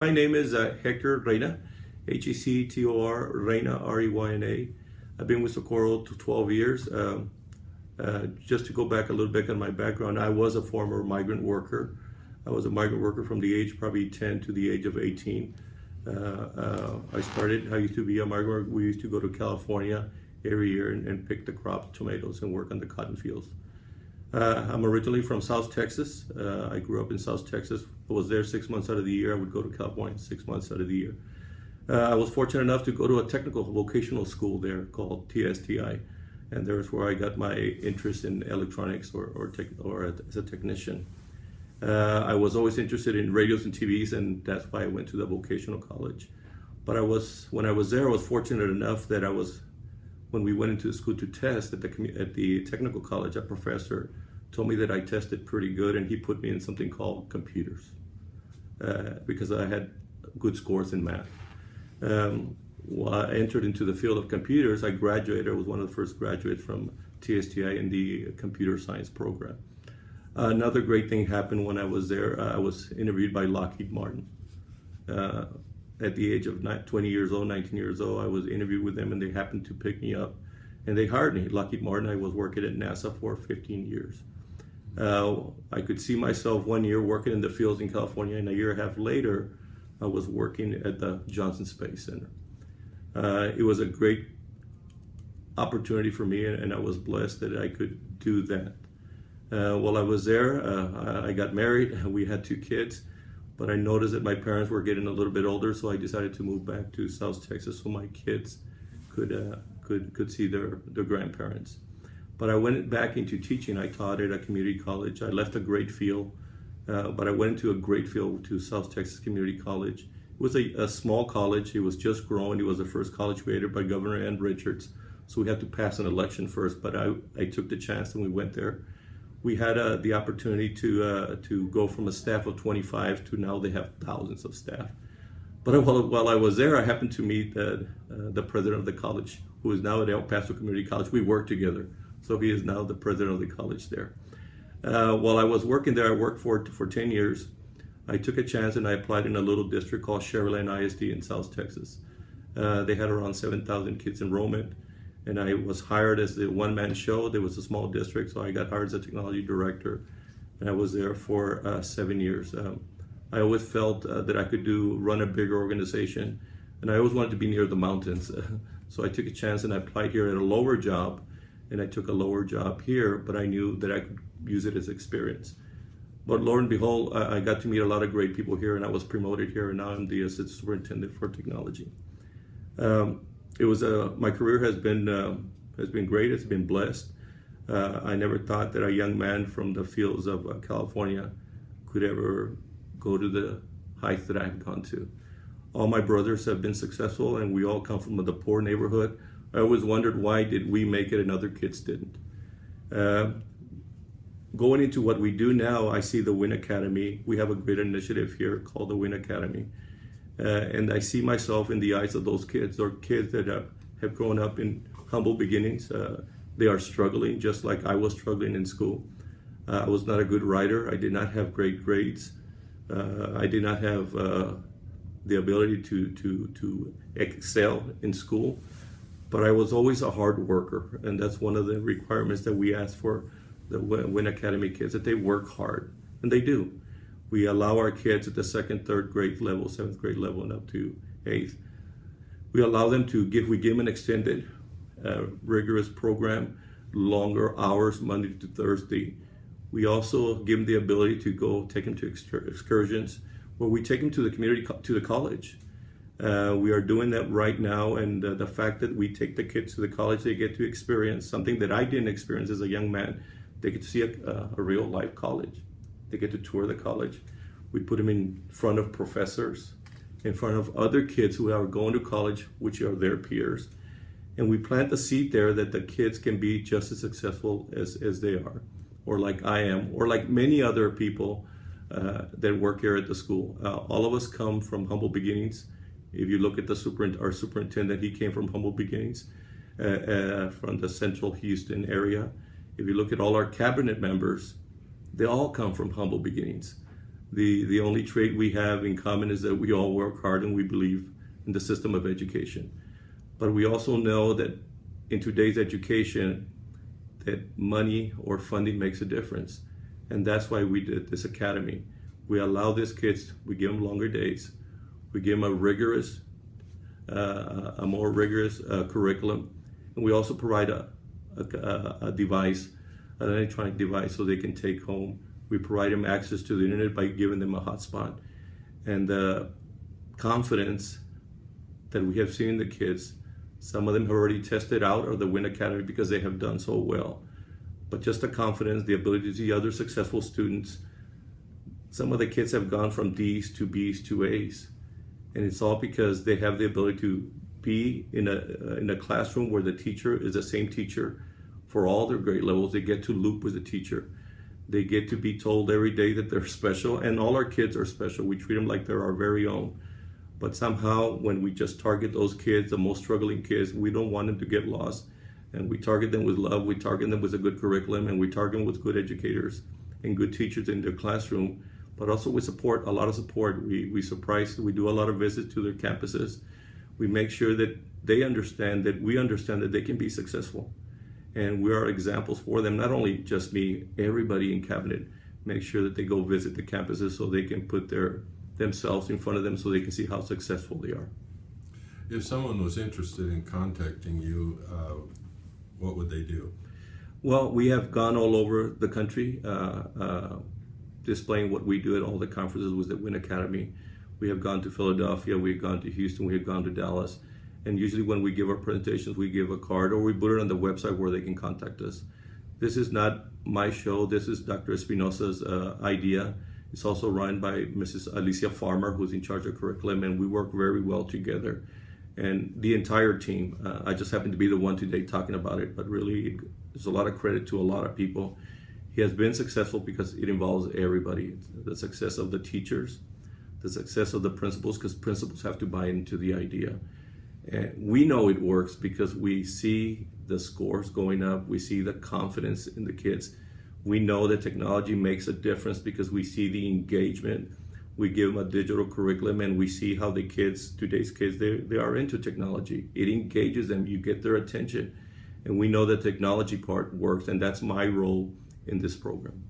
My name is Hector Reyna, Hector Reyna, Reyna. I've been with Socorro to 12 years. Just to go back a little bit on my background, I was a former migrant worker. I was a migrant worker from the age probably 10 to the age of 18. I used to be a migrant worker. We used to go to California every year and pick the crop tomatoes and work on the cotton fields. I'm originally from South Texas. I grew up in South Texas. I was there 6 months out of the year. I would go to California 6 months out of the year. I was fortunate enough to go to a technical vocational school there called TSTI, and there's where I got my interest in electronics or as a technician. I was always interested in radios and TVs, and that's why I went to the vocational college. But when I was there, I was fortunate enough that when we went into the school to test at the technical college, a professor told me that I tested pretty good, and he put me in something called computers because I had good scores in math. While I entered into the field of computers, I graduated. I was one of the first graduates from TSTI in the computer science program. Another great thing happened when I was there. I was interviewed by Lockheed Martin. At the age of 20 years old, 19 years old, I was interviewed with them, and they happened to pick me up, and they hired me. Lockheed Martin. I was working at NASA for 15 years. I could see myself 1 year working in the fields in California, and a year and a half later, I was working at the Johnson Space Center. It was a great opportunity for me, and I was blessed that I could do that. While I was there, I got married. We had 2 kids. But I noticed that my parents were getting a little bit older, so I decided to move back to South Texas so my kids could see their grandparents. But I went back into teaching. I taught at a community college. I left a great field, but I went into a great field to South Texas Community College. It was a small college. It was just growing. It was the first college created by Governor Ann Richards, so we had to pass an election first. But I took the chance and we went there. We had the opportunity to go from a staff of 25 to now they have thousands of staff. But while I was there, I happened to meet the president of the college, who is now at El Paso Community College. We worked together, so he is now the president of the college there. While I was working there, I worked for 10 years. I took a chance and I applied in a little district called Socorro ISD in South Texas. They had around 7,000 kids enrollment. And I was hired as the one-man show. There was a small district, so I got hired as a technology director, and I was there for 7 years. I always felt that I could run a bigger organization, and I always wanted to be near the mountains. So I took a chance and I applied here at a lower job, and I took a lower job here, but I knew that I could use it as experience. But lo and behold, I got to meet a lot of great people here, and I was promoted here, and now I'm the assistant superintendent for technology. My career has been great. It's been blessed. I never thought that a young man from the fields of California could ever go to the heights that I've gone to. All my brothers have been successful, and we all come from the poor neighborhood. I always wondered, why did we make it and other kids didn't? Going into what we do now, I see the Win Academy. We have a great initiative here called the Win Academy. And I see myself in the eyes of those kids, or kids that have grown up in humble beginnings. They are struggling just like I was struggling in school. I was not a good writer. I did not have great grades. I did not have the ability to excel in school. But I was always a hard worker, and that's one of the requirements that we ask for the Win Academy kids, that they work hard, and they do. We allow our kids at the 2nd, 3rd grade level, 7th grade level, and up to 8th. We allow them we give them an extended, rigorous program, longer hours, Monday to Thursday. We also give them the ability to take them to excursions, where we take them to the college. We are doing that right now, and the fact that we take the kids to the college, they get to experience something that I didn't experience as a young man. They get to see a real life college. They get to tour the college. We put them in front of professors, in front of other kids who are going to college, which are their peers. And we plant the seed there that the kids can be just as successful as they are, or like I am, or like many other people that work here at the school. All of us come from humble beginnings. If you look at our superintendent, he came from humble beginnings from the central Houston area. If you look at all our cabinet members, they all come from humble beginnings. The only trait we have in common is that we all work hard and we believe in the system of education. But we also know that in today's education, that money or funding makes a difference. And that's why we did this academy. We allow these kids, we give them longer days, we give them a more rigorous curriculum, and we also provide a device, an electronic device, so they can take home. We provide them access to the internet by giving them a hotspot. And the confidence that we have seen in the kids, some of them have already tested out of the WIN Academy because they have done so well. But just the confidence, the ability to see other successful students. Some of the kids have gone from D's to B's to A's. And it's all because they have the ability to be in a classroom where the teacher is the same teacher for all their grade levels. They get to loop with the teacher. They get to be told every day that they're special, and all our kids are special. We treat them like they're our very own. But somehow, when we just target those kids, the most struggling kids, we don't want them to get lost. And we target them with love, we target them with a good curriculum, and we target them with good educators and good teachers in their classroom, but also with support, a lot of support. We surprise, we do a lot of visits to their campuses. We make sure that they understand that we understand that they can be successful. And we are examples for them, not only just me, everybody in cabinet. Make sure that they go visit the campuses so they can put themselves in front of them so they can see how successful they are. If someone was interested in contacting you, what would they do? Well, we have gone all over the country displaying what we do at all the conferences with the WIN Academy. We have gone to Philadelphia, we have gone to Houston, we have gone to Dallas. And usually when we give our presentations, we give a card or we put it on the website where they can contact us. This is not my show. This is Dr. Espinosa's idea. It's also run by Mrs. Alicia Farmer, who's in charge of curriculum, and we work very well together. And the entire team, I just happen to be the one today talking about it, but really there's a lot of credit to a lot of people. He has been successful because it involves everybody. The success of the teachers, the success of the principals, because principals have to buy into the idea. And we know it works because we see the scores going up. We see the confidence in the kids. We know that technology makes a difference because we see the engagement. We give them a digital curriculum and we see how the kids, today's kids, they are into technology. It engages them. You get their attention. And we know the technology part works, and that's my role in this program.